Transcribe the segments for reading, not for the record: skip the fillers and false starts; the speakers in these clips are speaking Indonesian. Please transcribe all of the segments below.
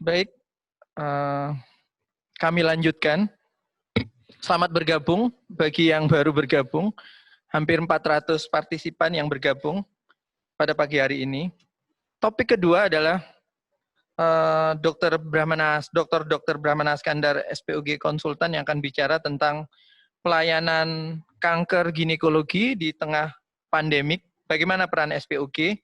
Baik, eh, kami lanjutkan. Selamat bergabung bagi yang baru bergabung. Hampir 400 partisipan yang bergabung pada pagi hari ini. Topik kedua adalah Dr. Brahmana Skandar SPOG Konsultan yang akan bicara tentang pelayanan kanker ginekologi di tengah pandemik. Bagaimana peran SPOG?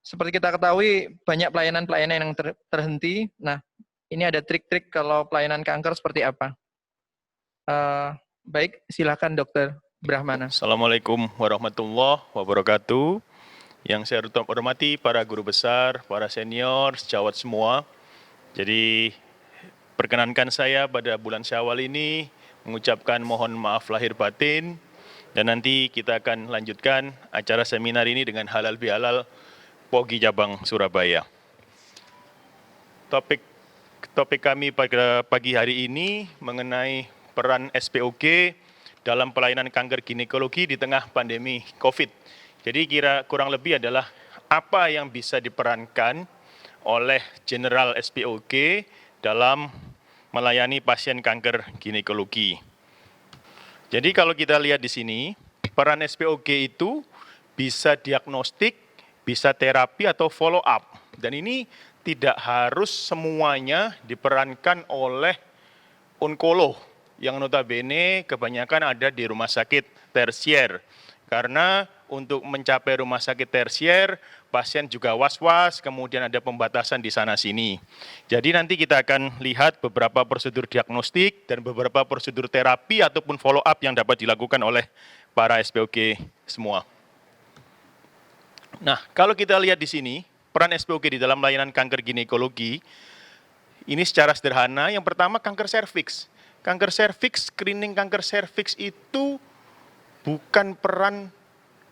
Seperti kita ketahui, banyak pelayanan-pelayanan yang terhenti. Nah, ini ada trik-trik kalau pelayanan kanker seperti apa. Baik, silakan Dokter Brahmana. Assalamualaikum warahmatullahi wabarakatuh. Yang saya hormati para guru besar, para senior, sejawat semua. Jadi perkenankan saya pada bulan Syawal ini mengucapkan mohon maaf lahir batin, dan nanti kita akan lanjutkan acara seminar ini dengan halal bihalal POGI Cabang Surabaya. Topik kami pada pagi hari ini mengenai peran SPOG dalam pelayanan kanker ginekologi di tengah pandemi COVID. Jadi kurang lebih adalah apa yang bisa diperankan oleh General SPOG dalam melayani pasien kanker ginekologi. Jadi kalau kita lihat di sini, peran SPOG itu bisa diagnostik, bisa terapi atau follow up. Dan ini tidak harus semuanya diperankan oleh onkolog yang notabene kebanyakan ada di rumah sakit tersier. Karena untuk mencapai rumah sakit tersier, pasien juga was-was, kemudian ada pembatasan di sana-sini. Jadi nanti kita akan lihat beberapa prosedur diagnostik dan beberapa prosedur terapi ataupun follow-up yang dapat dilakukan oleh para SPOG semua. Nah, kalau kita lihat di sini, peran SPOG di dalam layanan kanker ginekologi, ini secara sederhana, yang pertama kanker serviks. Kanker serviks, screening kanker serviks itu bukan peran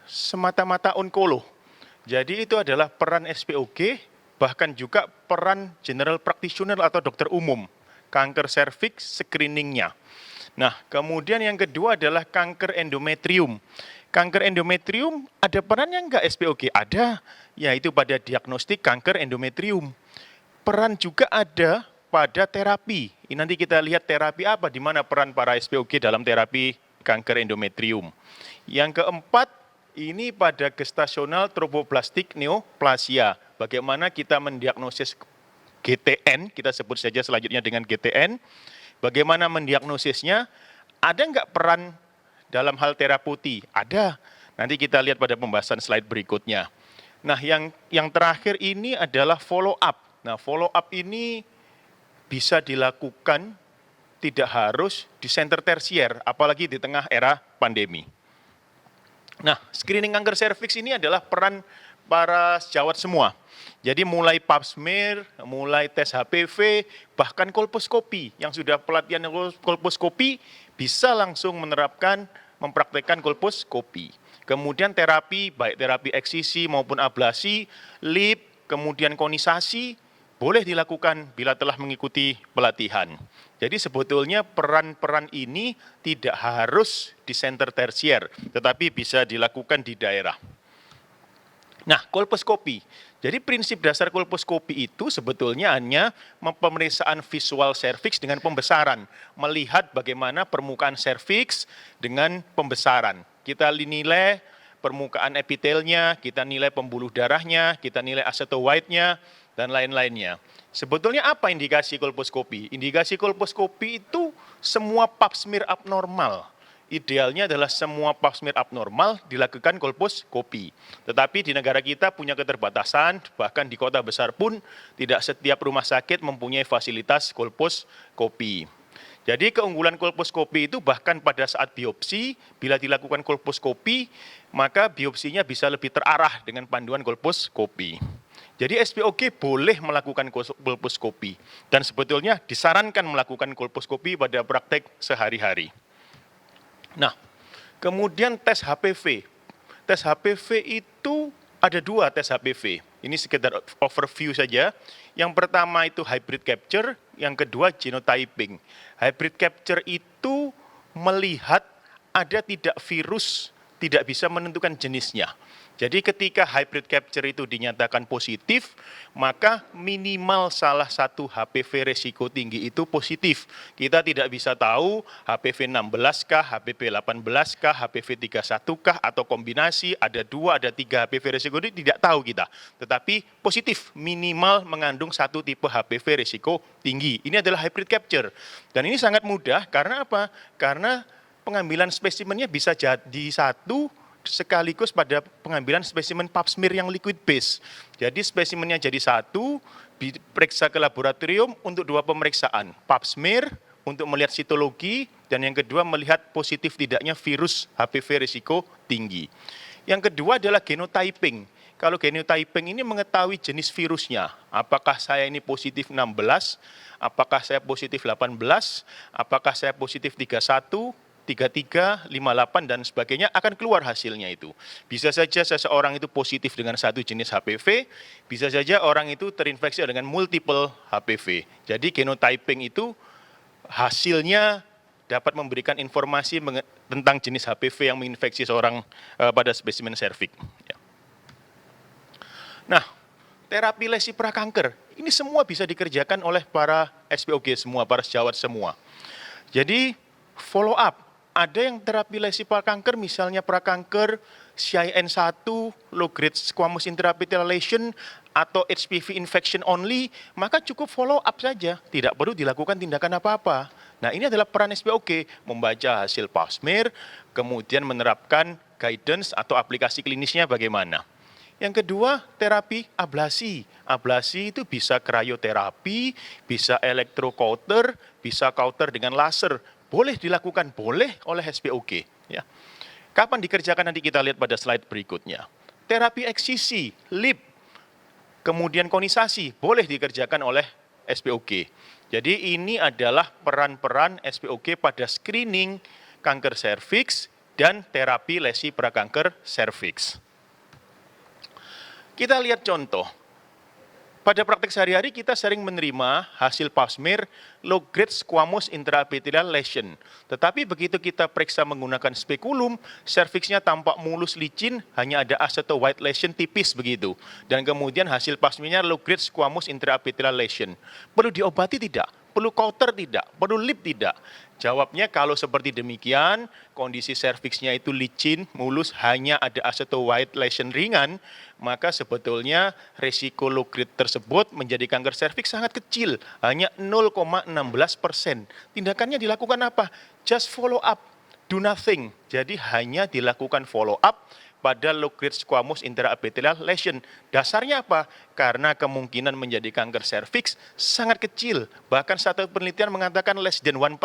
semata-mata onkolog. Jadi itu adalah peran SPOG, bahkan juga peran general practitioner atau dokter umum. Kanker serviks, screeningnya. Nah, kemudian yang kedua adalah kanker endometrium. Kanker endometrium ada perannya enggak SPOG? Ada, yaitu pada diagnostik kanker endometrium. Peran juga ada pada terapi. Ini nanti kita lihat terapi apa, di mana peran para SPOG dalam terapi kanker endometrium. Yang keempat, ini pada gestasional tromboblastik neoplasia. Bagaimana kita mendiagnosis GTN, kita sebut saja selanjutnya dengan GTN. Bagaimana mendiagnosisnya? Ada enggak peran dalam hal terapeuti? Ada. Nanti kita lihat pada pembahasan slide berikutnya. Nah, yang terakhir ini adalah follow up. Nah, follow up ini bisa dilakukan tidak harus di center tersier, apalagi di tengah era pandemi. Nah, screening kanker serviks ini adalah peran para sejawat semua. Jadi mulai pap smear, mulai tes HPV, bahkan kolposkopi. Yang sudah pelatihan kolposkopi bisa langsung mempraktekkan kolposkopi. Kemudian terapi, baik terapi eksisi maupun ablasi, lip, kemudian konisasi, boleh dilakukan bila telah mengikuti pelatihan. Jadi sebetulnya peran-peran ini tidak harus di center tersier, tetapi bisa dilakukan di daerah. Nah, kolposkopi. Jadi prinsip dasar kolposkopi itu sebetulnya hanya pemeriksaan visual serviks dengan pembesaran. Melihat bagaimana permukaan serviks dengan pembesaran. Kita nilai permukaan epitelnya, kita nilai pembuluh darahnya, kita nilai acetoide-nya, dan lain-lainnya. Sebetulnya apa indikasi kolposkopi? Indikasi kolposkopi itu semua pap smear abnormal. Idealnya adalah semua pap smear abnormal dilakukan kolposkopi. Tetapi di negara kita punya keterbatasan, bahkan di kota besar pun tidak setiap rumah sakit mempunyai fasilitas kolposkopi. Jadi keunggulan kolposkopi itu bahkan pada saat biopsi, bila dilakukan kolposkopi, maka biopsinya bisa lebih terarah dengan panduan kolposkopi. Jadi SPOG boleh melakukan kolposkopi dan sebetulnya disarankan melakukan kolposkopi pada praktek sehari-hari. Nah, kemudian tes HPV. Tes HPV itu ada dua tes HPV. Ini sekedar overview saja. Yang pertama itu hybrid capture, yang kedua genotyping. Hybrid capture itu melihat ada tidak virus tidak bisa menentukan jenisnya. Jadi ketika hybrid capture itu dinyatakan positif, maka minimal salah satu HPV resiko tinggi itu positif. Kita tidak bisa tahu HPV 16 kah, HPV 18 kah, HPV 31 kah, atau kombinasi, ada 2, ada 3 HPV resiko tinggi, tidak tahu kita. Tetapi positif, minimal mengandung satu tipe HPV resiko tinggi. Ini adalah hybrid capture. Dan ini sangat mudah, karena apa? Karena pengambilan spesimennya bisa jadi satu sekaligus pada pengambilan spesimen pap smear yang liquid base. Jadi spesimennya jadi satu, diperiksa ke laboratorium untuk 2 pemeriksaan. Pap smear untuk melihat sitologi, dan yang kedua melihat positif tidaknya virus HPV risiko tinggi. Yang kedua adalah genotyping. Kalau genotyping ini mengetahui jenis virusnya. Apakah saya ini positif 16, apakah saya positif 18, apakah saya positif 31, 33, 58, dan sebagainya, akan keluar hasilnya itu. Bisa saja seseorang itu positif dengan satu jenis HPV, bisa saja orang itu terinfeksi dengan multiple HPV. Jadi genotyping itu hasilnya dapat memberikan informasi tentang jenis HPV yang menginfeksi seorang pada spesimen serviks. Ya. Nah, terapi lesi prakanker, ini semua bisa dikerjakan oleh para SPOG semua, para sejawat semua. Jadi follow up. Ada yang terapi lesi prakanker, misalnya prakanker CIN1, low grade squamous intraepithelial lesion, atau HPV infection only, maka cukup follow up saja, tidak perlu dilakukan tindakan apa-apa. Nah, ini adalah peran SPOG, membaca hasil pap smear, kemudian menerapkan guidance atau aplikasi klinisnya bagaimana. Yang kedua, terapi ablasi. Ablasi itu bisa krioterapi, bisa electrocauter, bisa cauter dengan laser. Boleh dilakukan, boleh oleh SPOG. Ya. Kapan dikerjakan nanti kita lihat pada slide berikutnya. Terapi eksisi, lip, kemudian konisasi, boleh dikerjakan oleh SPOG. Jadi ini adalah peran-peran SPOG pada screening kanker serviks dan terapi lesi prakanker serviks. Kita lihat contoh. Pada praktek sehari-hari kita sering menerima hasil pap smear low grade squamous intraepithelial lesion. Tetapi begitu kita periksa menggunakan spekulum, serviksnya tampak mulus licin, hanya ada aceto white lesion tipis begitu. Dan kemudian hasil pap smearnya low grade squamous intraepithelial lesion. Perlu diobati tidak? Perlu cauter tidak? Perlu lip tidak? Jawabnya kalau seperti demikian, kondisi serviksnya itu licin, mulus, hanya ada aceto white lesion ringan, maka sebetulnya resiko low grade tersebut menjadi kanker serviks sangat kecil, hanya 0,16%. Tindakannya dilakukan apa? Just follow up, do nothing. Jadi hanya dilakukan follow up pada low grade squamous intraepithelial lesion. Dasarnya apa? Karena kemungkinan menjadi kanker serviks sangat kecil. Bahkan satu penelitian mengatakan less than 1%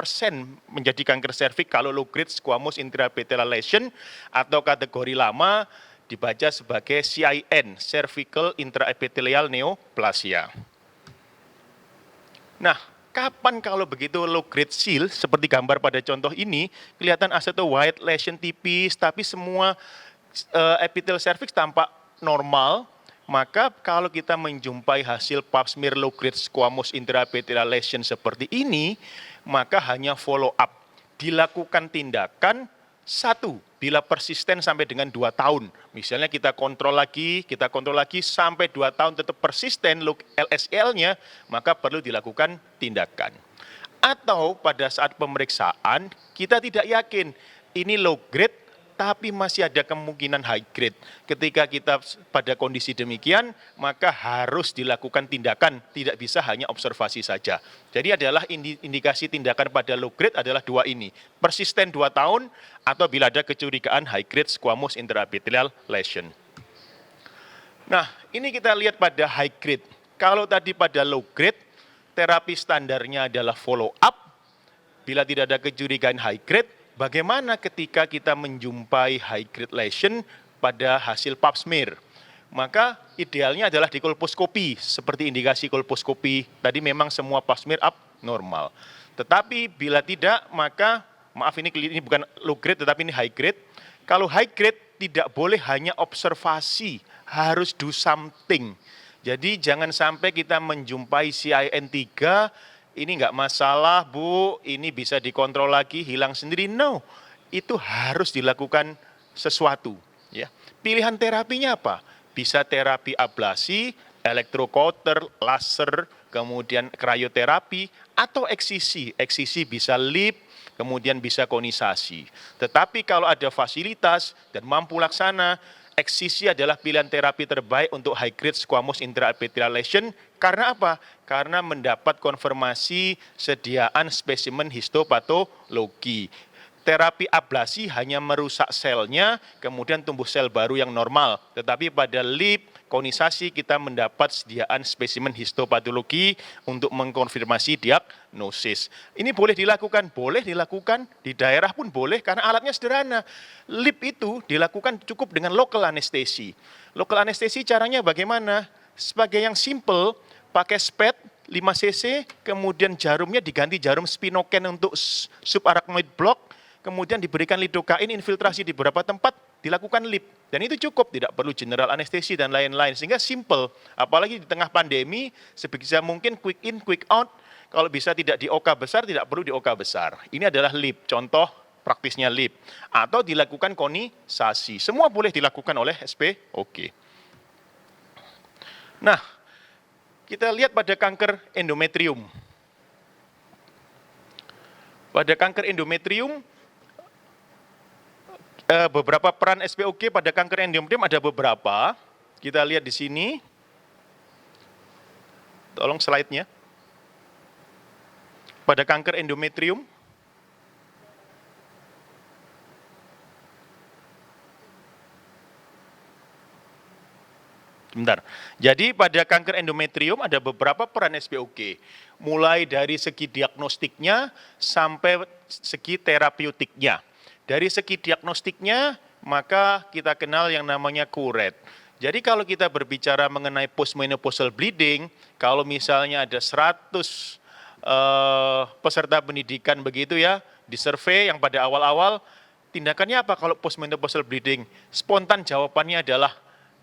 menjadi kanker serviks kalau low grade squamous intraepithelial lesion, atau kategori lama dibaca sebagai CIN, cervical intraepithelial neoplasia. Nah, kapan kalau begitu low grade seal, seperti gambar pada contoh ini, kelihatan aceto white lesion tipis, tapi semua epithelial cervix tampak normal, maka kalau kita menjumpai hasil pap smear low grade squamous intraepithelial lesion seperti ini, maka hanya follow up. Dilakukan tindakan satu, bila persisten sampai dengan 2 tahun. Misalnya kita kontrol lagi sampai 2 tahun tetap persisten LSL-nya, maka perlu dilakukan tindakan. Atau pada saat pemeriksaan, kita tidak yakin ini low grade, tapi masih ada kemungkinan high grade. Ketika kita pada kondisi demikian, maka harus dilakukan tindakan, tidak bisa hanya observasi saja. Jadi adalah indikasi tindakan pada low grade adalah 2 ini, persisten 2 tahun, atau bila ada kecurigaan high grade squamous intraepithelial lesion. Nah, ini kita lihat pada high grade. Kalau tadi pada low grade, terapi standarnya adalah follow up. Bila tidak ada kecurigaan high grade, bagaimana ketika kita menjumpai high grade lesion pada hasil pap smear? Maka idealnya adalah di kolposkopi, seperti indikasi kolposkopi. Tadi memang semua pap smear abnormal. Tetapi bila tidak, maka maaf ini bukan low grade tetapi ini high grade. Kalau high grade tidak boleh hanya observasi, harus do something. Jadi jangan sampai kita menjumpai CIN3, ini enggak masalah Bu, ini bisa dikontrol lagi, hilang sendiri. No, itu harus dilakukan sesuatu. Ya. Pilihan terapinya apa? Bisa terapi ablasi, elektrokuter, laser, kemudian krioterapi, atau eksisi. Eksisi bisa lip, kemudian bisa konisasi. Tetapi kalau ada fasilitas dan mampu laksana, eksisi adalah pilihan terapi terbaik untuk high grade squamous intraepithelial lesion. Karena apa? Karena mendapat konfirmasi sediaan spesimen histopatologi. Terapi ablasi hanya merusak selnya, kemudian tumbuh sel baru yang normal. Tetapi pada lip, konisasi kita mendapat sediaan spesimen histopatologi untuk mengkonfirmasi diagnosis. Ini boleh dilakukan di daerah pun boleh karena alatnya sederhana. Lip itu dilakukan cukup dengan local anestesi. Local anestesi caranya bagaimana? Sebagai yang simple, pakai spet 5 cc, kemudian jarumnya diganti jarum spinoken untuk subarachnoid block, kemudian diberikan lidokain infiltrasi di beberapa tempat, dilakukan lip. Dan itu cukup, tidak perlu general anestesi dan lain-lain. Sehingga simple, apalagi di tengah pandemi, sebisa mungkin quick in, quick out. Kalau bisa tidak di OK besar, tidak perlu di OK besar. Ini adalah lip, contoh praktisnya lip. Atau dilakukan konisasi. Semua boleh dilakukan oleh SPOK. Nah, kita lihat pada kanker endometrium. Pada kanker endometrium, beberapa peran SPOK pada kanker endometrium ada beberapa. Kita lihat di sini. Tolong slide-nya. Pada kanker endometrium. Sebentar. Jadi pada kanker endometrium ada beberapa peran SPOK. Mulai dari segi diagnostiknya sampai segi terapeutiknya. Dari segi diagnostiknya, maka kita kenal yang namanya kuret. Jadi kalau kita berbicara mengenai postmenopausal bleeding, kalau misalnya ada 100 peserta pendidikan begitu ya, di survei yang pada awal-awal, tindakannya apa kalau postmenopausal bleeding? Spontan jawabannya adalah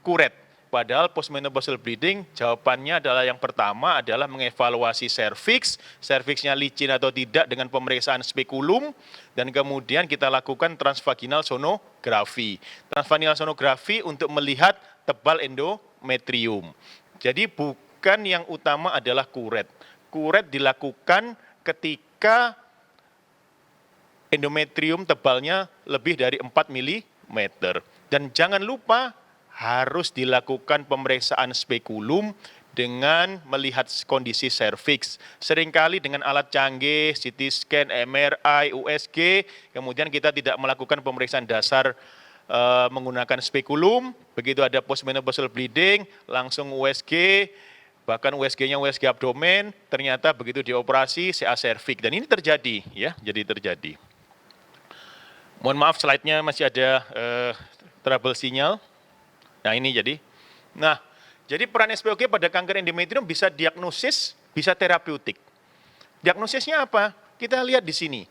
kuret. Padahal postmenopausal bleeding jawabannya adalah yang pertama adalah mengevaluasi serviks, serviksnya licin atau tidak dengan pemeriksaan spekulum, dan kemudian kita lakukan transvaginal sonografi. Transvaginal sonografi untuk melihat tebal endometrium. Jadi bukan yang utama adalah kuret. Kuret dilakukan ketika endometrium tebalnya lebih dari 4 mm. Dan jangan lupa harus dilakukan pemeriksaan spekulum dengan melihat kondisi serviks. Seringkali dengan alat canggih, CT scan, MRI, USG, kemudian kita tidak melakukan pemeriksaan dasar menggunakan spekulum, begitu ada postmenopausal bleeding, langsung USG, bahkan USG-nya USG abdomen, ternyata begitu dioperasi CA serviks. Dan ini terjadi, ya, jadi terjadi. Mohon maaf, slide-nya masih ada trouble sinyal. Nah ini jadi. Nah, jadi peran SPOK pada kanker endometrium bisa diagnosis, bisa terapeutik. Diagnosisnya apa? Kita lihat di sini.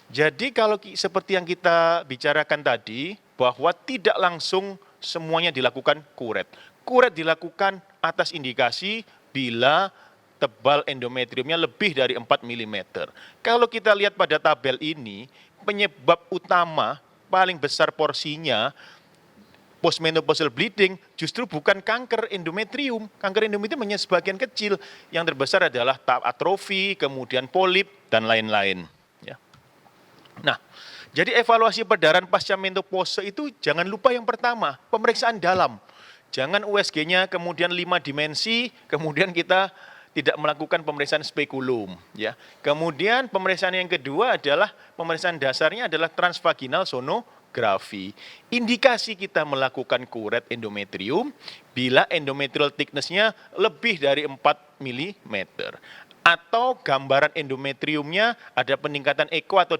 Jadi kalau seperti yang kita bicarakan tadi, bahwa tidak langsung semuanya dilakukan kuret. Kuret dilakukan atas indikasi bila tebal endometriumnya lebih dari 4 mm. Kalau kita lihat pada tabel ini, penyebab utama paling besar porsinya postmenopausal bleeding justru bukan kanker endometrium. Kanker endometrium hanya sebagian kecil. Yang terbesar adalah tahap atrofi, kemudian polip, dan lain-lain. Ya. Nah, jadi evaluasi perdarahan pasca menopause itu jangan lupa yang pertama, pemeriksaan dalam. Jangan USG-nya kemudian 5 dimensi, kemudian kita tidak melakukan pemeriksaan spekulum. Ya. Kemudian pemeriksaan yang kedua adalah pemeriksaan dasarnya adalah transvaginal sonografi. Indikasi kita melakukan kuret endometrium bila endometrial thickness-nya lebih dari 4 mm. Atau gambaran endometriumnya ada peningkatan eko atau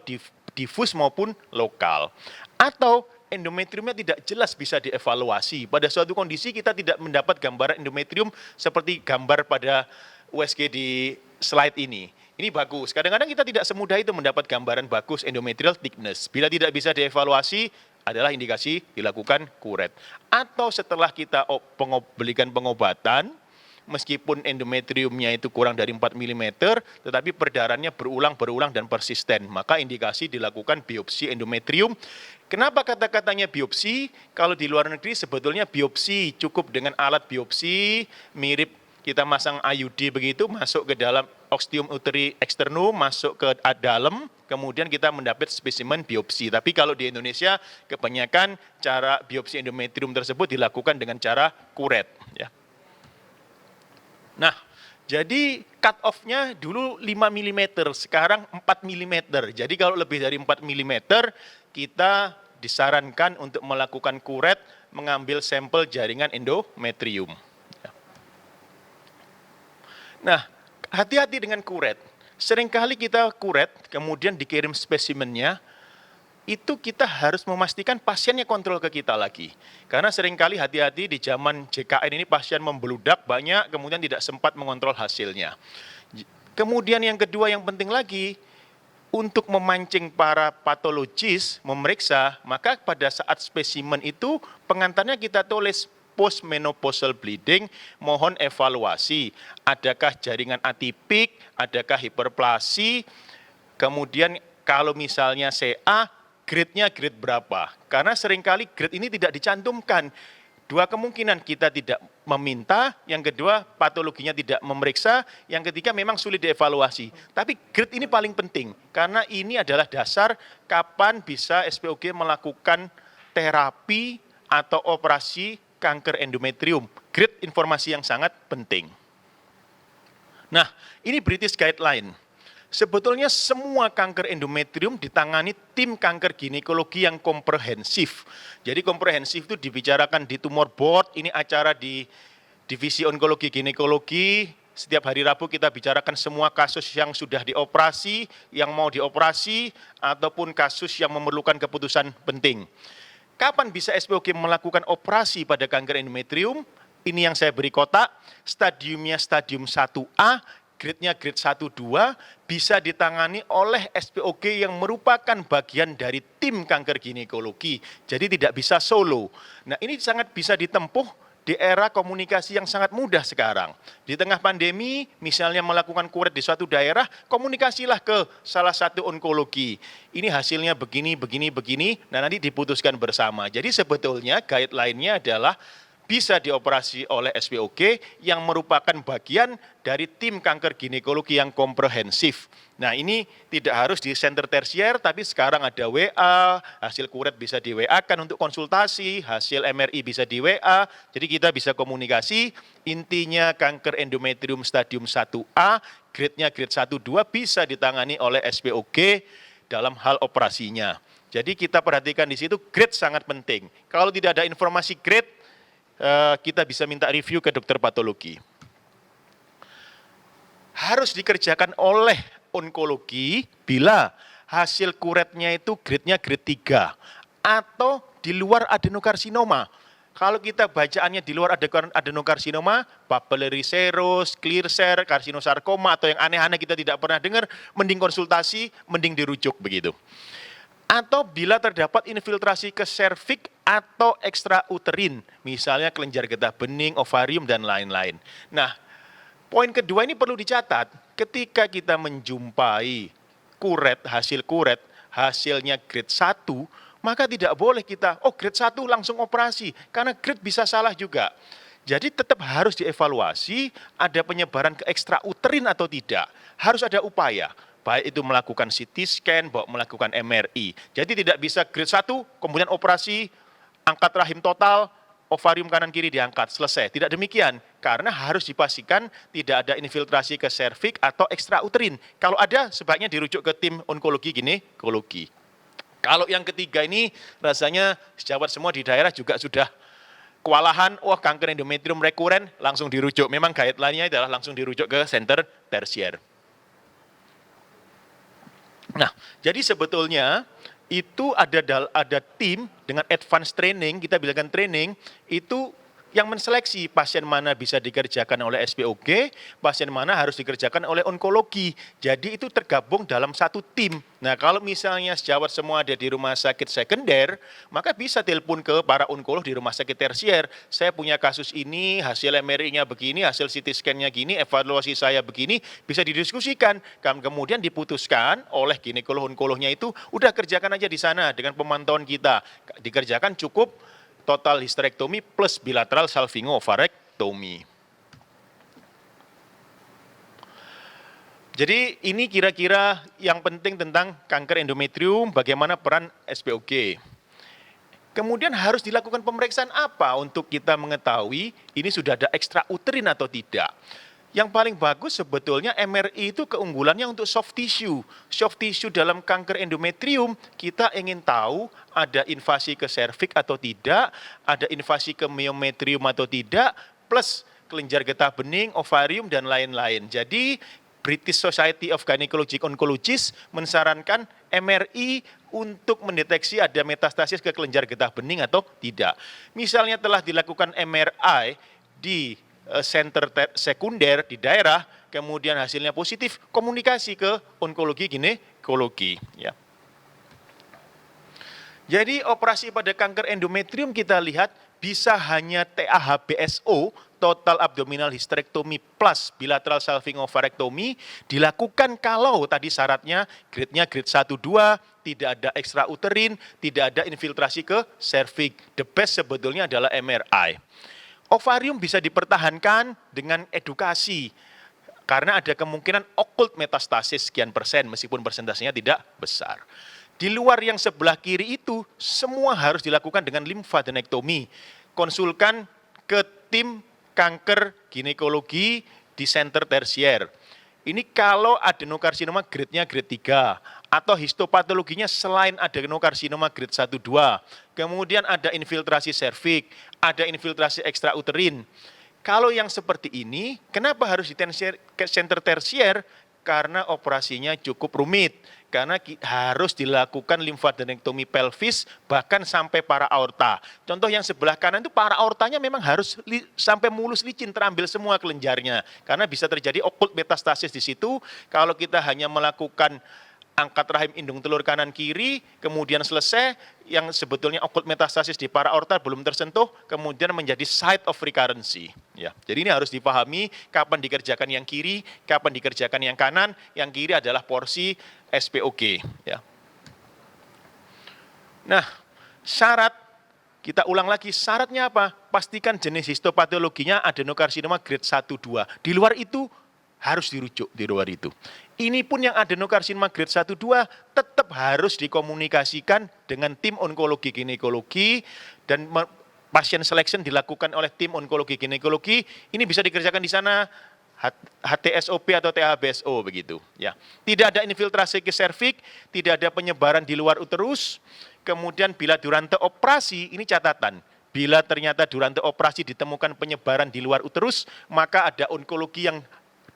diffus maupun lokal. Atau endometriumnya tidak jelas bisa dievaluasi. Pada suatu kondisi kita tidak mendapat gambaran endometrium seperti gambar pada USG di slide ini. Ini bagus. Kadang-kadang kita tidak semudah itu mendapat gambaran bagus endometrial thickness. Bila tidak bisa dievaluasi, adalah indikasi dilakukan kuret. Atau setelah kita berikan pengobatan, meskipun endometriumnya itu kurang dari 4 mm, tetapi perdarahannya berulang dan persisten. Maka indikasi dilakukan biopsi endometrium. Kenapa kata-katanya biopsi? Kalau di luar negeri sebetulnya biopsi, cukup dengan alat biopsi, mirip kita masang IUD begitu, masuk ke dalam ostium uteri externum, masuk ke dalam, kemudian kita mendapat spesimen biopsi. Tapi kalau di Indonesia, kebanyakan cara biopsi endometrium tersebut dilakukan dengan cara kuret. Ya. Nah, jadi cut off-nya dulu 5 mm, sekarang 4 mm. Jadi kalau lebih dari 4 mm, kita disarankan untuk melakukan kuret, mengambil sampel jaringan endometrium. Nah, hati-hati dengan kuret. Seringkali kita kuret, kemudian dikirim spesimennya, itu kita harus memastikan pasiennya kontrol ke kita lagi. Karena seringkali hati-hati di zaman JKN ini pasien membeludak banyak, kemudian tidak sempat mengontrol hasilnya. Kemudian yang kedua yang penting lagi, untuk memancing para patologis memeriksa, maka pada saat spesimen itu pengantarnya kita tulis postmenopausal bleeding, mohon evaluasi. Adakah jaringan atipik, adakah hiperplasi, kemudian kalau misalnya CA, grade-nya grade berapa? Karena seringkali grade ini tidak dicantumkan. Dua kemungkinan, kita tidak meminta, yang kedua patologinya tidak memeriksa, yang ketiga memang sulit dievaluasi. Tapi grade ini paling penting, karena ini adalah dasar kapan bisa SPOG melakukan terapi atau operasi kanker endometrium. Grade informasi yang sangat penting. Nah, ini British Guideline. Sebetulnya semua kanker endometrium ditangani tim kanker ginekologi yang komprehensif. Jadi komprehensif itu dibicarakan di tumor board, ini acara di divisi onkologi ginekologi. Setiap hari Rabu kita bicarakan semua kasus yang sudah dioperasi, yang mau dioperasi, ataupun kasus yang memerlukan keputusan penting. Kapan bisa SPOG melakukan operasi pada kanker endometrium? Ini yang saya beri kotak, stadiumnya stadium 1A, grade-nya grade 1-2, bisa ditangani oleh SPOG yang merupakan bagian dari tim kanker ginekologi. Jadi tidak bisa solo. Nah, ini sangat bisa ditempuh di era komunikasi yang sangat mudah sekarang. Di tengah pandemi, misalnya melakukan kuret di suatu daerah, komunikasilah ke salah satu onkologi. Ini hasilnya begini, nah nanti diputuskan bersama. Jadi sebetulnya guideline-nya adalah bisa dioperasi oleh SPOG yang merupakan bagian dari tim kanker ginekologi yang komprehensif. Nah, ini tidak harus di center tersier, tapi sekarang ada WA, hasil kuret bisa di WA-kan untuk konsultasi, hasil MRI bisa di WA, jadi kita bisa komunikasi. Intinya kanker endometrium stadium 1A, grade-nya grade 1-2 bisa ditangani oleh SPOG dalam hal operasinya. Jadi kita perhatikan di situ grade sangat penting. Kalau tidak ada informasi grade, kita bisa minta review ke dokter patologi. Harus dikerjakan oleh onkologi bila hasil kuretnya itu grade-nya grade 3 atau di luar adenokarsinoma. Kalau kita bacaannya di luar adenokarsinoma, papillary serous, clear cell, karsinosarkoma, atau yang aneh-aneh kita tidak pernah dengar, mending konsultasi, mending dirujuk begitu. Atau bila terdapat infiltrasi ke serviks atau ekstrauterin, misalnya kelenjar getah bening, ovarium, dan lain-lain. Nah, poin kedua ini perlu dicatat, ketika kita menjumpai kuret, hasilnya grade 1, maka tidak boleh kita, grade 1 langsung operasi, karena grade bisa salah juga. Jadi tetap harus dievaluasi, ada penyebaran ke ekstrauterin atau tidak, harus ada upaya. Baik itu melakukan CT scan, melakukan MRI. Jadi tidak bisa grade 1, kemudian operasi, angkat rahim total, ovarium kanan kiri diangkat, selesai. Tidak demikian, karena harus dipastikan tidak ada infiltrasi ke serviks atau ekstrauterin. Kalau ada, sebaiknya dirujuk ke tim onkologi ginekologi. Kalau yang ketiga ini, rasanya sejawat semua di daerah juga sudah kewalahan, kanker endometrium rekuren, langsung dirujuk. Memang guideline-nya adalah langsung dirujuk ke center tersier. Nah, jadi sebetulnya itu ada tim dengan advance training, kita bilangkan training, itu yang menseleksi pasien mana bisa dikerjakan oleh SPOG, pasien mana harus dikerjakan oleh onkologi. Jadi itu tergabung dalam satu tim. Nah, kalau misalnya sejawat semua ada di rumah sakit sekunder, maka bisa telepon ke para onkolog di rumah sakit tersier. Saya punya kasus ini, hasil MRI-nya begini, hasil CT scan-nya gini, evaluasi saya begini, bisa didiskusikan. Kemudian diputuskan oleh ginekolog-onkolognya itu, udah kerjakan aja di sana dengan pemantauan kita. Dikerjakan cukup total histerektomi plus bilateral salpingo-ovarektomi. Jadi ini kira-kira yang penting tentang kanker endometrium, bagaimana peran SPOG. Kemudian harus dilakukan pemeriksaan apa untuk kita mengetahui ini sudah ada ekstrauterin atau tidak. Yang paling bagus sebetulnya MRI itu keunggulannya untuk soft tissue. Soft tissue dalam kanker endometrium, kita ingin tahu ada invasi ke serviks atau tidak, ada invasi ke myometrium atau tidak, plus kelenjar getah bening, ovarium, dan lain-lain. Jadi British Society of Gynecologic Oncologists mensarankan MRI untuk mendeteksi ada metastasis ke kelenjar getah bening atau tidak. Misalnya telah dilakukan MRI di center sekunder di daerah, kemudian hasilnya positif, komunikasi ke onkologi ginekologi. Ya. Jadi operasi pada kanker endometrium kita lihat bisa hanya TAHBSO, total abdominal hysterectomy plus bilateral salpingo-ovarektomi, dilakukan kalau tadi syaratnya grade-nya grade 1-2, tidak ada ekstrauterin, tidak ada infiltrasi ke serviks. The best sebetulnya adalah MRI. Ovarium bisa dipertahankan dengan edukasi, karena ada kemungkinan occult metastasis sekian persen, meskipun persentasenya tidak besar. Di luar yang sebelah kiri itu, semua harus dilakukan dengan limfadenektomi. Konsulkan ke tim kanker ginekologi di center tersier. Ini kalau adenokarsinoma grade-nya grade 3, atau histopatologinya selain adenokarsinoma grade 1-2, kemudian ada infiltrasi serviks, ada infiltrasi ekstrauterin. Kalau yang seperti ini, kenapa harus di center tersier? Karena operasinya cukup rumit. Karena harus dilakukan limfadenektomi pelvis, bahkan sampai para aorta. Contoh yang sebelah kanan itu para aortanya memang harus sampai mulus licin, terambil semua kelenjarnya. Karena bisa terjadi occult metastasis di situ. Kalau kita hanya melakukan angkat rahim indung telur kanan kiri, kemudian selesai, yang sebetulnya occult metastasis di para aorta belum tersentuh, kemudian menjadi site of recurrency. Ya, jadi ini harus dipahami kapan dikerjakan yang kiri, kapan dikerjakan yang kanan, yang kiri adalah porsi SPOG. Ya. Nah, syarat, kita ulang lagi, syaratnya apa? Pastikan jenis histopatologinya adenokarsinoma grade 1-2. Di luar itu, harus dirujuk di luar itu. Ini pun yang adenokarsinoma grade 1-2 tetap harus dikomunikasikan dengan tim onkologi ginekologi, dan pasien selection dilakukan oleh tim onkologi ginekologi. Ini bisa dikerjakan di sana HTSOP atau THBSO begitu. Ya. Tidak ada infiltrasi ke serviks, tidak ada penyebaran di luar uterus. Kemudian bila durante operasi, ini catatan. Bila ternyata durante operasi ditemukan penyebaran di luar uterus, maka ada onkologi yang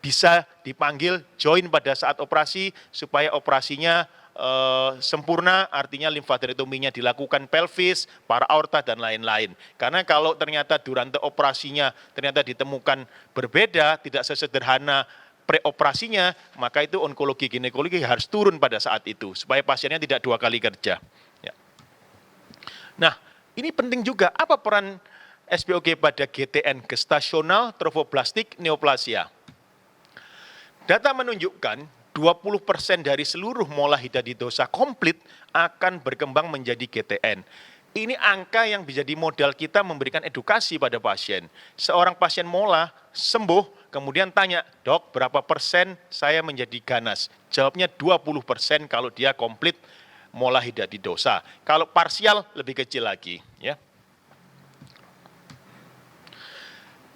bisa dipanggil join pada saat operasi supaya operasinya sempurna, artinya limfadenektominya dilakukan pelvis, para aorta, dan lain-lain. Karena kalau ternyata durante operasinya ternyata ditemukan berbeda, tidak sesederhana preoperasinya, maka itu onkologi ginekologi harus turun pada saat itu, supaya pasiennya tidak 2 kali kerja. Ya. Nah, ini penting juga, apa peran SPOG pada GTN, gestasional trophoblastic neoplasia? Data menunjukkan 20% dari seluruh mola hidatidosa komplit akan berkembang menjadi GTN. Ini angka yang bisa jadi modal kita memberikan edukasi pada pasien. Seorang pasien mola sembuh, kemudian tanya, dok berapa persen saya menjadi ganas? Jawabnya 20% kalau dia komplit mola hidatidosa. Kalau parsial lebih kecil lagi. Ya.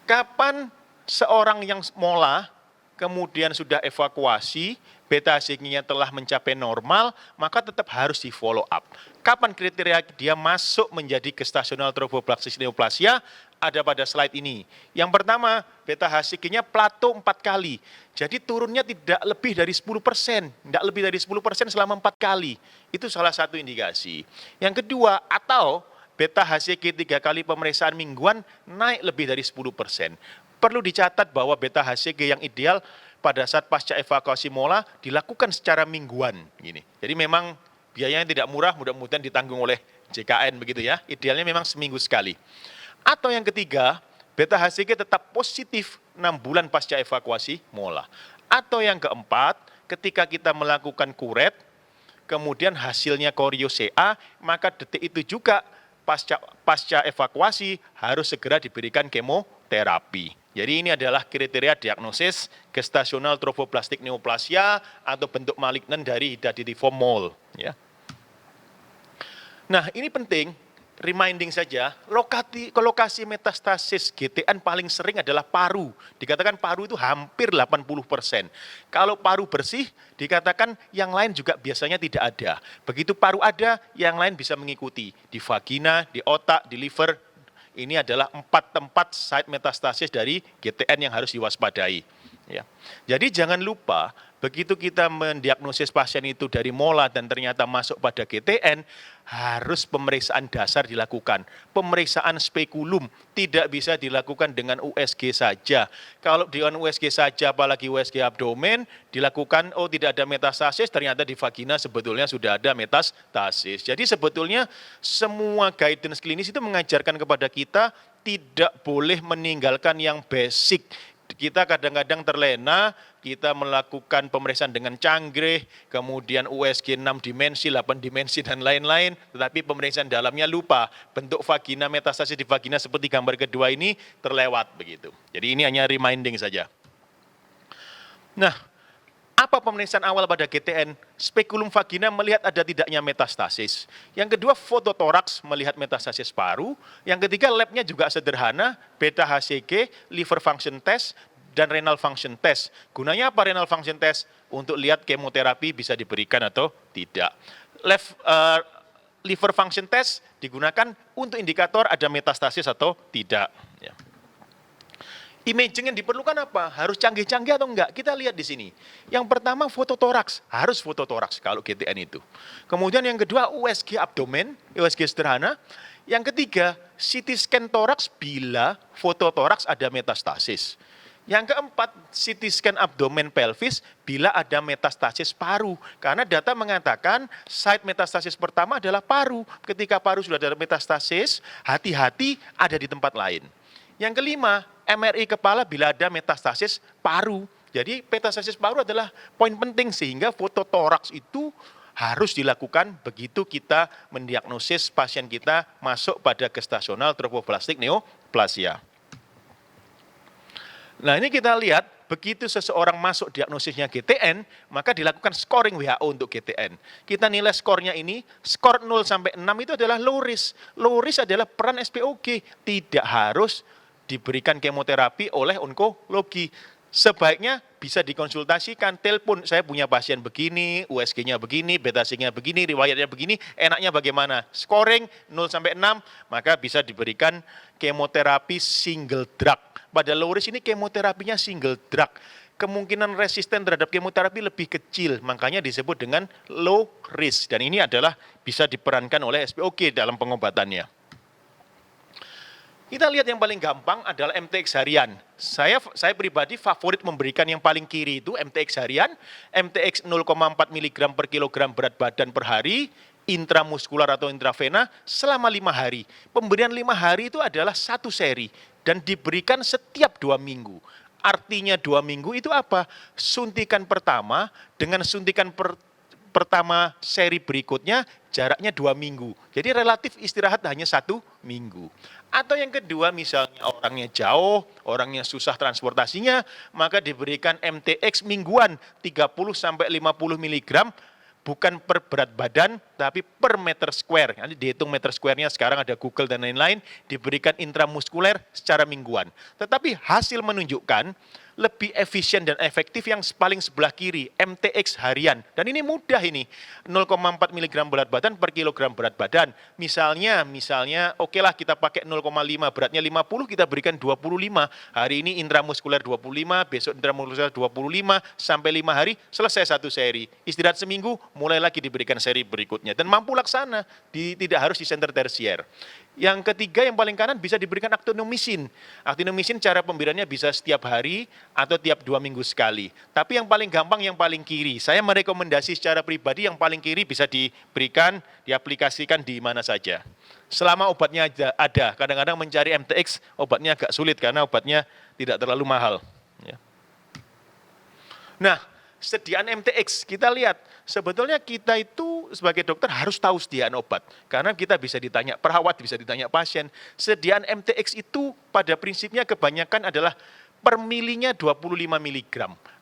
Kapan seorang yang mola kemudian sudah evakuasi, beta HCG-nya telah mencapai normal, maka tetap harus di follow up. Kapan kriteria dia masuk menjadi gestasional trophoblastic neoplasia? Ada pada slide ini. Yang pertama, beta HCG-nya plato 4 kali. Jadi turunnya tidak lebih dari 10%, tidak lebih dari 10% selama 4 kali. Itu salah satu indikasi. Yang kedua, atau beta HCG 3 kali pemeriksaan mingguan naik lebih dari 10%. Perlu dicatat bahwa beta HCG yang ideal pada saat pasca evakuasi mola dilakukan secara mingguan. Gini. Jadi memang biayanya tidak murah, mudah-mudahan ditanggung oleh JKN begitu ya. Idealnya memang seminggu sekali. Atau yang ketiga, beta HCG tetap positif 6 bulan pasca evakuasi mola. Atau yang keempat, ketika kita melakukan kuret, kemudian hasilnya korio CA, maka detik itu juga pasca evakuasi harus segera diberikan kemoterapi. Jadi ini adalah kriteria diagnosis gestasional trophoblastik neoplasia atau bentuk malignan dari hidatidiform mole. Ya. Nah ini penting, reminding saja, lokasi metastasis GTN paling sering adalah paru. Dikatakan paru itu hampir 80%. Kalau paru bersih, dikatakan yang lain juga biasanya tidak ada. Begitu paru ada, yang lain bisa mengikuti. Di vagina, di otak, di liver, ini adalah 4 tempat site metastasis dari GTN yang harus diwaspadai. Ya. Jadi jangan lupa, begitu kita mendiagnosis pasien itu dari mola dan ternyata masuk pada GTN, harus pemeriksaan dasar dilakukan. Pemeriksaan spekulum tidak bisa dilakukan dengan USG saja. Kalau dengan USG saja, apalagi USG abdomen, dilakukan, oh tidak ada metastasis, ternyata di vagina sebetulnya sudah ada metastasis. Jadi sebetulnya semua guidance klinis itu mengajarkan kepada kita tidak boleh meninggalkan yang basic. Kita kadang-kadang terlena, kita melakukan pemeriksaan dengan canggih, kemudian USG 6 dimensi, 8 dimensi, dan lain-lain, tetapi pemeriksaan dalamnya lupa. Bentuk vagina, metastasis di vagina seperti gambar kedua ini terlewat begitu. Jadi ini hanya reminding saja. Nah, apa pemeriksaan awal pada GTN? Spekulum vagina melihat ada tidaknya metastasis. Yang kedua, fototoraks melihat metastasis paru. Yang ketiga, labnya juga sederhana, beta HCG, liver function test, dan renal function test. Gunanya apa renal function test? Untuk lihat kemoterapi bisa diberikan atau tidak. Liver function test digunakan untuk indikator ada metastasis atau tidak. Ya. Imaging yang diperlukan apa? Harus canggih-canggih atau enggak? Kita lihat di sini. Yang pertama fototoraks, harus fototoraks kalau GTN itu. Kemudian yang kedua USG abdomen, USG sederhana. Yang ketiga CT scan toraks bila fototoraks ada metastasis. Yang keempat CT scan abdomen pelvis bila ada metastasis paru. Karena data mengatakan site metastasis pertama adalah paru. Ketika paru sudah ada metastasis, hati-hati ada di tempat lain. Yang kelima, MRI kepala bila ada metastasis paru. Jadi metastasis paru adalah poin penting sehingga fototoraks itu harus dilakukan begitu kita mendiagnosis pasien kita masuk pada gestasional trophoblastik neoplasia. Nah ini kita lihat, begitu seseorang masuk diagnosisnya GTN, maka dilakukan scoring WHO untuk GTN. Kita nilai skornya ini, skor 0 sampai 6 itu adalah low risk. Low risk adalah peran SPOG, tidak harus diberikan kemoterapi oleh onkologi. Sebaiknya bisa dikonsultasikan, telepon, saya punya pasien begini, USG-nya begini, beta HCG-nya begini, riwayatnya begini, enaknya bagaimana? Scoring 0 sampai 6, maka bisa diberikan kemoterapi single drug. Pada low risk ini kemoterapinya single drug. Kemungkinan resisten terhadap kemoterapi lebih kecil, makanya disebut dengan low risk. Dan ini adalah bisa diperankan oleh SPOG dalam pengobatannya. Kita lihat yang paling gampang adalah MTX harian. Saya pribadi favorit memberikan yang paling kiri itu MTX harian, MTX 0,4 mg per kilogram berat badan per hari, intramuskular atau intravena selama 5 hari. Pemberian 5 hari itu adalah 1 seri dan diberikan setiap 2 minggu. Artinya 2 minggu itu apa? Suntikan pertama dengan suntikan pertama seri berikutnya jaraknya 2 minggu. Jadi relatif istirahat hanya 1 minggu. Atau yang kedua misalnya orangnya jauh, orangnya susah transportasinya, maka diberikan MTX mingguan 30-50 mg bukan per berat badan, tapi per meter square. Nanti dihitung meter square-nya, sekarang ada Google dan lain-lain, diberikan intramuskuler secara mingguan. Tetapi hasil menunjukkan lebih efisien dan efektif yang paling sebelah kiri, MTX harian. Dan ini mudah ini, 0,4 mg berat badan per kilogram berat badan. Misalnya okelah kita pakai 0,5, beratnya 50, kita berikan 25. Hari ini intramuskuler 25, besok intramuskuler 25, sampai 5 hari, selesai 1 seri. Istirahat seminggu, mulai lagi diberikan seri berikutnya. Dan mampu laksana, tidak harus di center tersier. Yang ketiga yang paling kanan bisa diberikan actinomycin. Actinomycin cara pemberiannya bisa setiap hari atau tiap 2 minggu sekali. Tapi yang paling gampang yang paling kiri. Saya merekomendasi secara pribadi yang paling kiri bisa diberikan, diaplikasikan di mana saja. Selama obatnya ada. Kadang-kadang mencari MTX obatnya agak sulit karena obatnya tidak terlalu mahal. Ya. Nah, sediaan MTX, kita lihat, sebetulnya kita itu sebagai dokter harus tahu sediaan obat. Karena kita bisa ditanya perawat, bisa ditanya pasien. Sediaan MTX itu pada prinsipnya kebanyakan adalah per milinya 25 mg.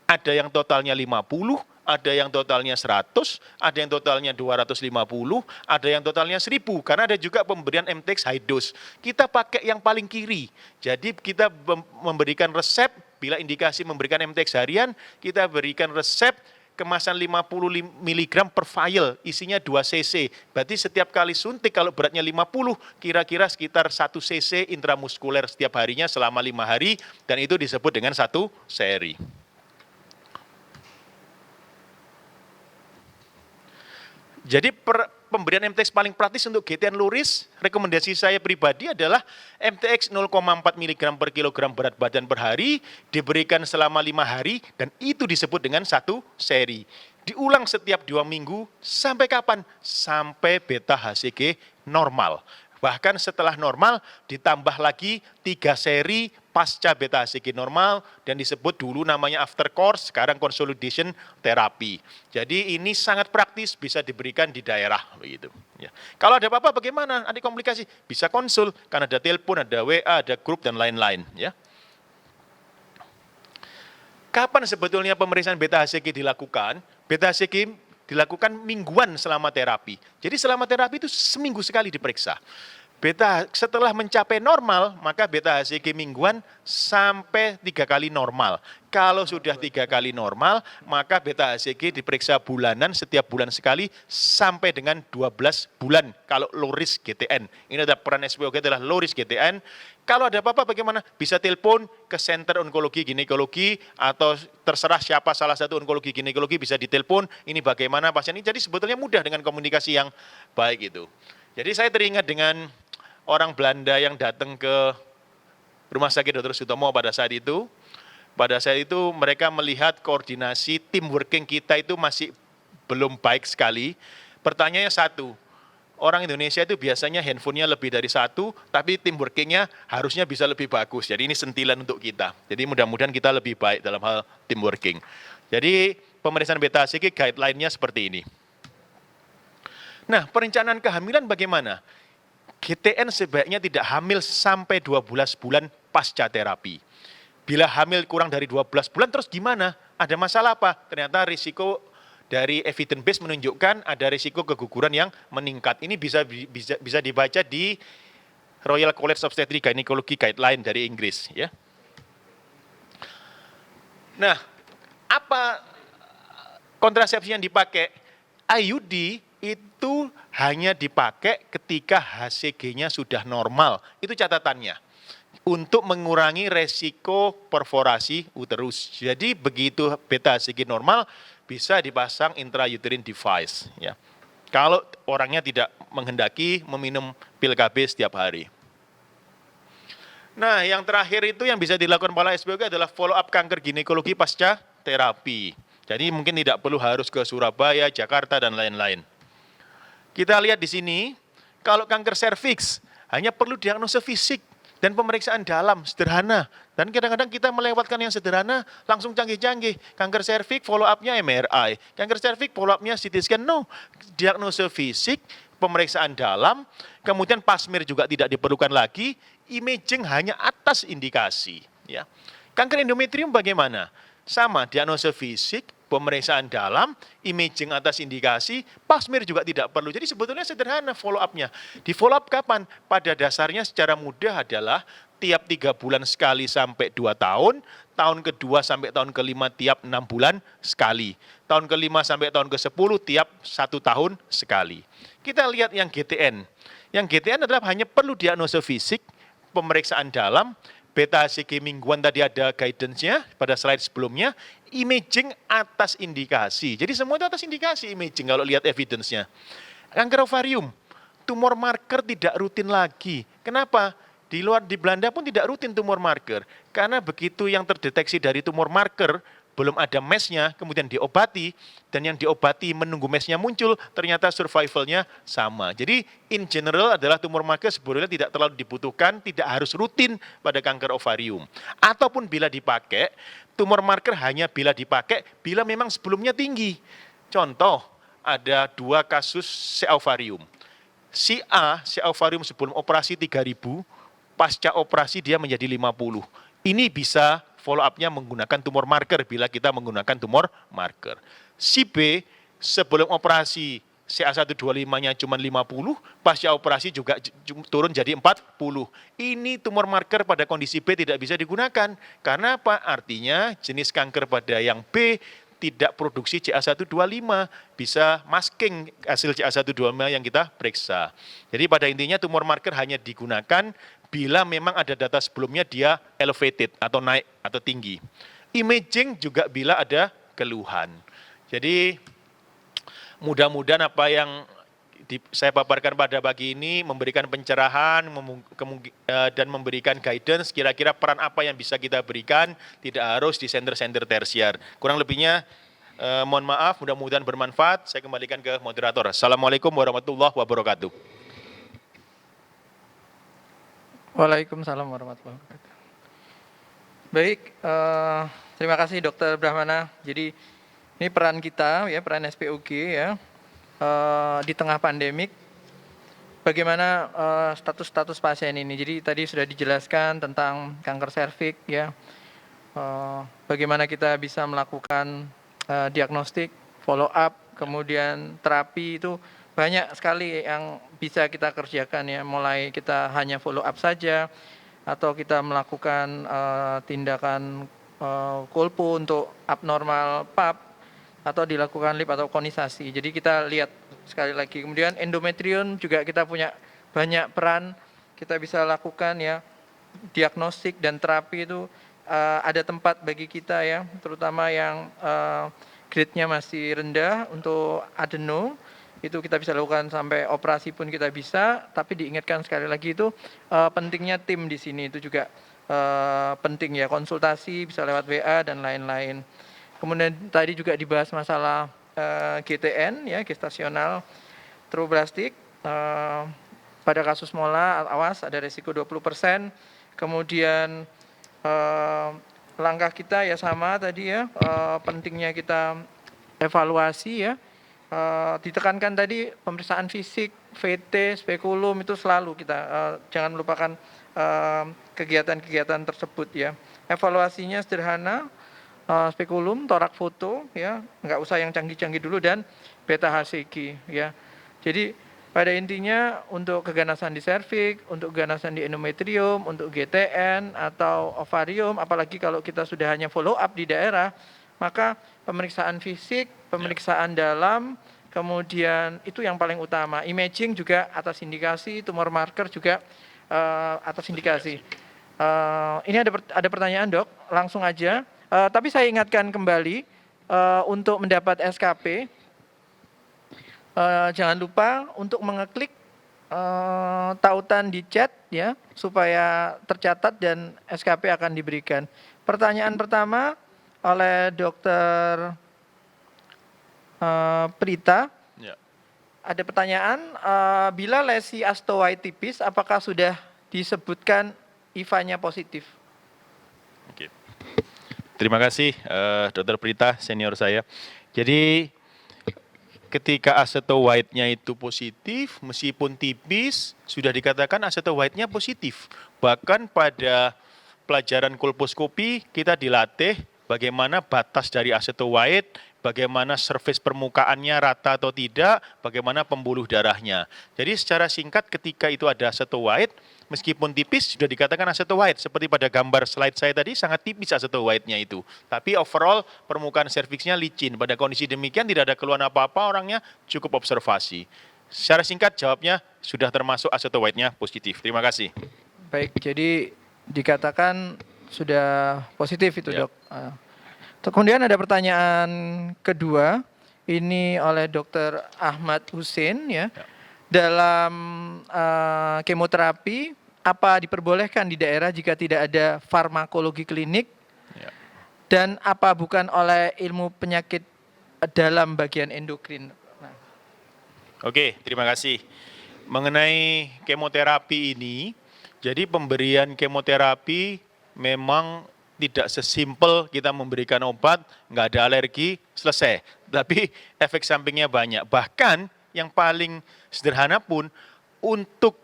Ada yang totalnya 50, ada yang totalnya 100, ada yang totalnya 250, ada yang totalnya 1000. Karena ada juga pemberian MTX high dose. Kita pakai yang paling kiri. Jadi kita memberikan resep, bila indikasi memberikan MTX harian, kita berikan resep kemasan 50 mg per vial, isinya 2 cc. Berarti setiap kali suntik kalau beratnya 50, kira-kira sekitar 1 cc intramuskuler setiap harinya selama 5 hari, dan itu disebut dengan 1 seri. Jadi pemberian MTX paling praktis untuk GTN luris, rekomendasi saya pribadi adalah MTX 0,4 mg per kilogram berat badan per hari, diberikan selama 5 hari, dan itu disebut dengan 1 seri. Diulang setiap 2 minggu, sampai kapan? Sampai beta HCG normal. Bahkan setelah normal, ditambah lagi 3 seri pasca beta HCG normal, dan disebut dulu namanya after course, sekarang consolidation terapi. Jadi ini sangat praktis, bisa diberikan di daerah. Begitu. Ya. Kalau ada apa-apa bagaimana? Ada komplikasi? Bisa konsul, karena ada telepon, ada WA, ada grup, dan lain-lain. Ya. Kapan sebetulnya pemeriksaan beta HCG dilakukan? Beta HCG dilakukan mingguan selama terapi. Jadi selama terapi itu seminggu sekali diperiksa. Setelah mencapai normal, maka beta HCG mingguan sampai 3 kali normal. Kalau sudah 3 kali normal, maka beta HCG diperiksa bulanan, setiap bulan sekali, sampai dengan 12 bulan. Kalau low risk GTN. Ini adalah peran SPOG adalah low risk GTN. Kalau ada apa-apa bagaimana? Bisa telepon ke Center Onkologi Ginekologi, atau terserah siapa salah satu onkologi ginekologi bisa ditelepon, ini bagaimana pasien ini. Jadi sebetulnya mudah dengan komunikasi yang baik itu. Jadi saya teringat dengan orang Belanda yang datang ke Rumah Sakit Dr. Sutomo pada saat itu. Pada saat itu mereka melihat koordinasi tim working kita itu masih belum baik sekali. Pertanyaannya satu, orang Indonesia itu biasanya handphonenya lebih dari satu, tapi tim workingnya harusnya bisa lebih bagus. Jadi ini sentilan untuk kita. Jadi mudah-mudahan kita lebih baik dalam hal tim working. Jadi pemeriksaan beta HCG guideline-nya seperti ini. Nah, perencanaan kehamilan bagaimana? GTN sebaiknya tidak hamil sampai 12 bulan pasca terapi. Bila hamil kurang dari 12 bulan, terus gimana? Ada masalah apa? Ternyata risiko dari evidence base menunjukkan ada risiko keguguran yang meningkat. Ini bisa dibaca di Royal College of Obstetrics Gynecology Guideline dari Inggris. Ya. Nah, apa kontrasepsi yang dipakai? IUD itu hanya dipakai ketika HCG-nya sudah normal. Itu catatannya. Untuk mengurangi resiko perforasi uterus. Jadi begitu beta HCG normal, bisa dipasang intrauterine device. Ya. Kalau orangnya tidak menghendaki meminum pil KB setiap hari. Nah, yang terakhir itu yang bisa dilakukan oleh SPOG adalah follow up kanker ginekologi pasca terapi. Jadi mungkin tidak perlu harus ke Surabaya, Jakarta, dan lain-lain. Kita lihat di sini, kalau kanker serviks hanya perlu diagnosa fisik dan pemeriksaan dalam, sederhana. Dan kadang-kadang kita melewatkan yang sederhana, langsung canggih-canggih. Kanker serviks follow up-nya MRI, kanker serviks follow up-nya CT scan, no. Diagnosa fisik, pemeriksaan dalam, kemudian pasmir juga tidak diperlukan lagi, imaging hanya atas indikasi. Ya. Kanker endometrium bagaimana? Sama, diagnosa fisik, pemeriksaan dalam, imaging atas indikasi, pasmir juga tidak perlu. Jadi sebetulnya sederhana follow up-nya. Di follow up kapan? Pada dasarnya secara mudah adalah tiap 3 bulan sekali sampai 2 tahun, tahun kedua sampai tahun kelima tiap 6 bulan sekali, tahun kelima sampai tahun ke-10 tiap 1 tahun sekali. Kita lihat yang GTN. Yang GTN adalah hanya perlu diagnosa fisik, pemeriksaan dalam, beta HCG mingguan tadi ada guidance-nya pada slide sebelumnya, imaging atas indikasi. Jadi semua itu atas indikasi imaging kalau lihat evidence-nya. Kanker ovarium, tumor marker tidak rutin lagi. Kenapa? Di Belanda pun tidak rutin tumor marker. Karena begitu yang terdeteksi dari tumor marker, belum ada mesnya, kemudian diobati, dan yang diobati menunggu mesnya muncul, ternyata survivalnya sama. Jadi, in general adalah tumor marker sebetulnya tidak terlalu dibutuhkan, tidak harus rutin pada kanker ovarium. Ataupun bila dipakai, tumor marker hanya bila dipakai, bila memang sebelumnya tinggi. Contoh, ada 2 kasus ovarium. Si A, ovarium sebelum operasi 3.000, pasca operasi dia menjadi 50. Ini bisa follow up-nya menggunakan tumor marker bila kita menggunakan tumor marker. Si B, sebelum operasi CA125-nya cuma 50, pasca operasi juga turun jadi 40. Ini tumor marker pada kondisi B tidak bisa digunakan. Karena apa? Artinya jenis kanker pada yang B tidak produksi CA125, bisa masking hasil CA125 yang kita periksa. Jadi pada intinya tumor marker hanya digunakan bila memang ada data sebelumnya dia elevated atau naik atau tinggi. Imaging juga bila ada keluhan. Jadi mudah-mudahan apa yang saya paparkan pada pagi ini memberikan pencerahan dan memberikan guidance kira-kira peran apa yang bisa kita berikan, tidak harus di center-center tersier. Kurang lebihnya mohon maaf, mudah-mudahan bermanfaat. Saya kembalikan ke moderator. Assalamualaikum warahmatullahi wabarakatuh. Waalaikumsalam warahmatullahi wabarakatuh. Baik, terima kasih Dr. Brahmana. Jadi ini peran kita ya, peran SPOG ya, di tengah pandemik. Bagaimana status-status pasien ini? Jadi tadi sudah dijelaskan tentang kanker serviks ya. Bagaimana kita bisa melakukan diagnostik, follow up, kemudian terapi itu banyak sekali yang bisa kita kerjakan ya, mulai kita hanya follow up saja, atau kita melakukan tindakan kolpo untuk abnormal pap, atau dilakukan lip atau konisasi. Jadi kita lihat sekali lagi. Kemudian endometrium juga kita punya banyak peran, kita bisa lakukan ya, diagnostik dan terapi itu ada tempat bagi kita ya, terutama yang grade-nya masih rendah untuk adeno. Itu kita bisa lakukan sampai operasi pun kita bisa, tapi diingatkan sekali lagi itu pentingnya tim di sini itu juga penting ya, konsultasi bisa lewat WA dan lain-lain. Kemudian tadi juga dibahas masalah GTN ya, gestasional tromblastik. Pada kasus mola awas ada resiko 20%. Kemudian langkah kita ya sama tadi ya, pentingnya kita evaluasi ya. Ditekankan tadi pemeriksaan fisik, VT, spekulum itu selalu kita jangan melupakan kegiatan-kegiatan tersebut ya. Evaluasinya sederhana, spekulum, torak foto ya, nggak usah yang canggih-canggih dulu, dan beta HCG ya. Jadi pada intinya untuk keganasan di serviks, untuk keganasan di endometrium, untuk GTN atau ovarium, apalagi kalau kita sudah hanya follow up di daerah, maka pemeriksaan fisik, pemeriksaan dalam, kemudian itu yang paling utama. Imaging juga atas indikasi, tumor marker juga atas indikasi. Ini ada pertanyaan Dok, langsung aja. Tapi saya ingatkan kembali untuk mendapat SKP, jangan lupa untuk mengeklik tautan di chat ya, supaya tercatat dan SKP akan diberikan. Pertanyaan pertama oleh Dr. Prita. Ya. Ada pertanyaan, bila lesi astowaid tipis apakah sudah disebutkan IVA-nya positif? Oke. Terima kasih Dr. Prita, senior saya. Jadi ketika aceto white-nya itu positif, meskipun tipis, sudah dikatakan aceto white-nya positif. Bahkan pada pelajaran kolposkopi kita dilatih bagaimana batas dari aceto white, bagaimana surface permukaannya rata atau tidak, bagaimana pembuluh darahnya. Jadi secara singkat ketika itu ada aceto white, meskipun tipis sudah dikatakan aceto white. Seperti pada gambar slide saya tadi sangat tipis aceto white-nya itu. Tapi overall permukaan serviksnya licin. Pada kondisi demikian tidak ada keluhan apa-apa, orangnya cukup observasi. Secara singkat jawabnya sudah termasuk aceto white-nya positif. Terima kasih. Baik, jadi dikatakan sudah positif itu Ya. Dok. Kemudian ada pertanyaan kedua, ini oleh Dr. Ahmad Hussein ya. dalam kemoterapi, apa diperbolehkan di daerah jika tidak ada farmakologi klinik, Ya. dan apa bukan oleh ilmu penyakit dalam bagian endokrin. Nah, Oke, terima kasih. Mengenai kemoterapi ini, jadi pemberian kemoterapi memang tidak sesimpel kita memberikan obat, nggak ada alergi, selesai. Tapi efek sampingnya banyak. Bahkan yang paling sederhana pun, untuk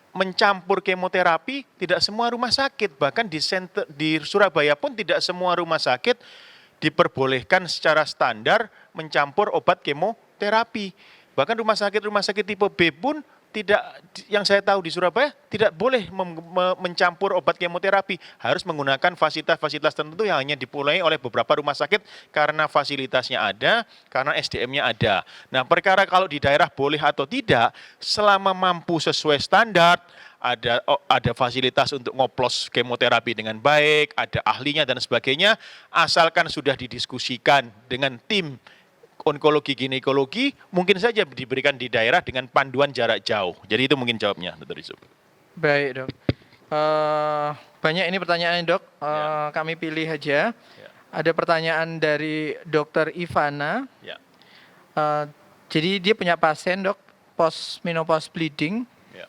mencampur kemoterapi tidak semua rumah sakit, bahkan di Surabaya pun tidak semua rumah sakit diperbolehkan secara standar mencampur obat kemoterapi. Bahkan rumah sakit tipe B pun tidak, yang saya tahu di Surabaya tidak boleh mencampur obat kemoterapi, harus menggunakan fasilitas-fasilitas tertentu yang hanya dipunyai oleh beberapa rumah sakit karena fasilitasnya ada, karena SDM-nya ada. Nah, perkara kalau di daerah boleh atau tidak, selama mampu sesuai standar, ada fasilitas untuk ngoplos kemoterapi dengan baik, ada ahlinya dan sebagainya, asalkan sudah didiskusikan dengan tim onkologi ginekologi, mungkin saja diberikan di daerah dengan panduan jarak jauh. Jadi itu mungkin jawabnya, Dr. Yusuf. baik dok. Banyak ini pertanyaan dok, Ya. kami pilih aja. Ya. Ada pertanyaan dari Dokter Ivana. Ya. Jadi dia punya pasien dok, post menopause bleeding, Ya.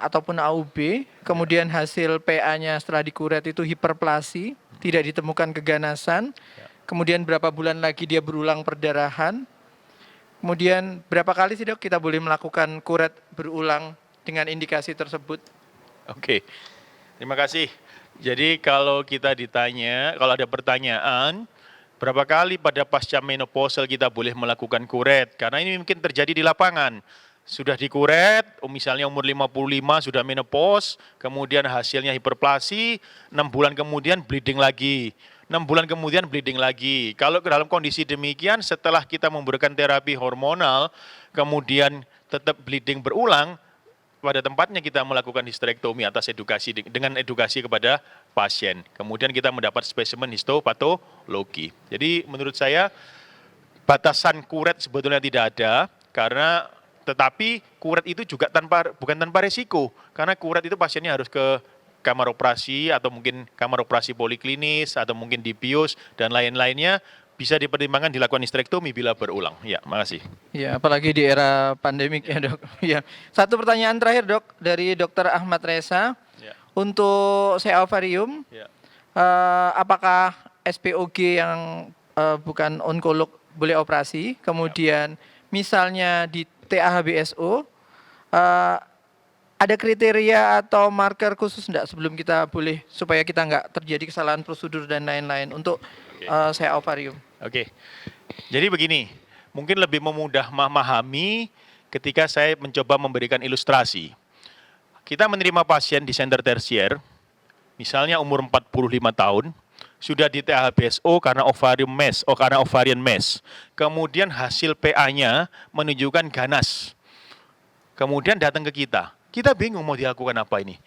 ataupun AUB, kemudian hasil PA-nya setelah dikuret itu hiperplasi, tidak ditemukan keganasan, kemudian berapa bulan lagi dia berulang perdarahan, kemudian berapa kali sih dok kita boleh melakukan kuret berulang dengan indikasi tersebut? Oke, terima kasih. Jadi kalau kita ditanya, kalau ada pertanyaan, berapa kali pada pasca menopausal kita boleh melakukan kuret? Karena ini mungkin terjadi di lapangan. Sudah dikuret, misalnya umur 55 sudah menopause, kemudian hasilnya hiperplasi, 6 bulan kemudian bleeding lagi. 6 bulan kemudian bleeding lagi. Kalau dalam kondisi demikian, setelah kita memberikan terapi hormonal, kemudian tetap bleeding berulang, pada tempatnya kita melakukan histerektomi atas edukasi dengan edukasi kepada pasien. Kemudian kita mendapat spesimen histopatologi. Jadi menurut saya batasan kuret sebetulnya tidak ada, karena tetapi kuret itu juga bukan tanpa resiko, karena kuret itu pasiennya harus ke kamar operasi atau mungkin kamar operasi poliklinis atau mungkin di bios dan lain-lainnya, bisa dipertimbangkan dilakukan histerektomi bila berulang. Ya, makasih. Ya, apalagi di era pandemik ya dok. Ya, satu pertanyaan terakhir dok dari Dokter Ahmad Reza. Ya. Untuk CA ovarium, Ya. apakah SPOG yang bukan onkolog boleh operasi? Kemudian misalnya di TAHBSO, ada kriteria atau marker khusus enggak sebelum kita boleh, supaya kita enggak terjadi kesalahan prosedur dan lain-lain untuk CA ovarium? Oke, jadi begini, mungkin lebih memahami ketika saya mencoba memberikan ilustrasi. Kita menerima pasien di center tersier, misalnya umur 45 tahun, sudah di THBSO karena ovarian mass. Kemudian hasil PA-nya menunjukkan ganas. Kemudian datang ke kita. Kita bingung mau dilakukan apa ini.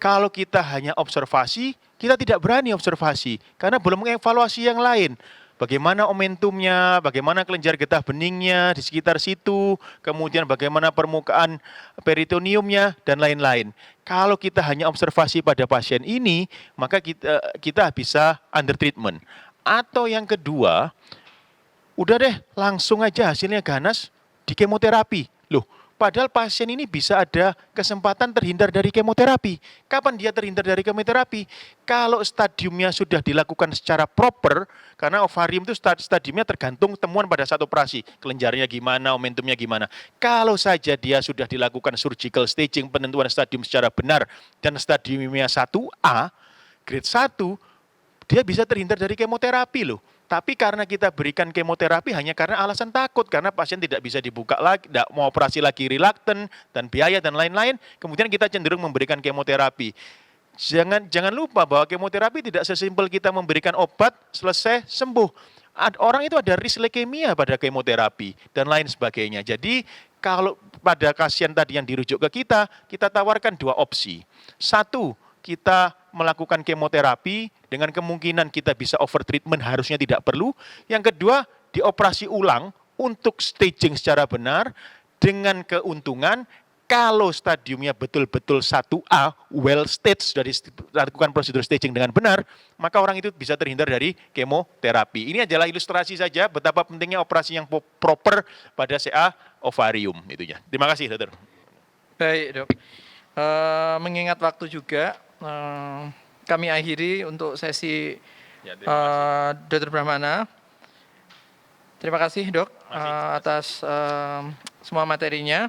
Kalau kita hanya observasi, kita tidak berani observasi karena belum mengevaluasi yang lain. Bagaimana momentumnya, bagaimana kelenjar getah beningnya di sekitar situ, kemudian bagaimana permukaan peritoneumnya, dan lain-lain. Kalau kita hanya observasi pada pasien ini, maka kita bisa under treatment. Atau yang kedua, udah deh langsung aja hasilnya ganas di kemoterapi. Loh, padahal pasien ini bisa ada kesempatan terhindar dari kemoterapi. Kapan dia terhindar dari kemoterapi? Kalau stadiumnya sudah dilakukan secara proper, karena ovarium itu stadiumnya tergantung temuan pada saat operasi. Kelenjarnya gimana, momentumnya gimana. Kalau saja dia sudah dilakukan surgical staging, penentuan stadium secara benar, dan stadiumnya 1A, grade 1, dia bisa terhindar dari kemoterapi loh. Tapi karena kita berikan kemoterapi hanya karena alasan takut, karena pasien tidak bisa dibuka lagi, tidak mau operasi lagi, reluctant, dan biaya dan lain-lain, kemudian kita cenderung memberikan kemoterapi. Jangan lupa bahwa kemoterapi tidak sesimpel kita memberikan obat, selesai, sembuh. Orang itu ada risk leukemia pada kemoterapi, dan lain sebagainya. Jadi kalau pada pasien tadi yang dirujuk ke kita tawarkan dua opsi. Satu, kita melakukan kemoterapi dengan kemungkinan kita bisa overtreatment, harusnya tidak perlu. Yang kedua, dioperasi ulang untuk staging secara benar, dengan keuntungan kalau stadiumnya betul-betul 1A, well stage, sudah dilakukan prosedur staging dengan benar, maka orang itu bisa terhindar dari kemoterapi. Ini adalah ilustrasi saja betapa pentingnya operasi yang proper pada CA ovarium. Itunya. Terima kasih, dokter. Baik, Dok. Mengingat waktu juga, kami akhiri untuk sesi Dr. Brahmana. Terima kasih, Dok, atas semua materinya.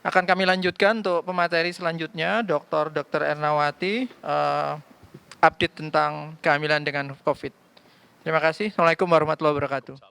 Akan kami lanjutkan untuk pemateri selanjutnya, Dr. Ernawati, update tentang kehamilan dengan COVID. Terima kasih. Assalamualaikum warahmatullahi wabarakatuh.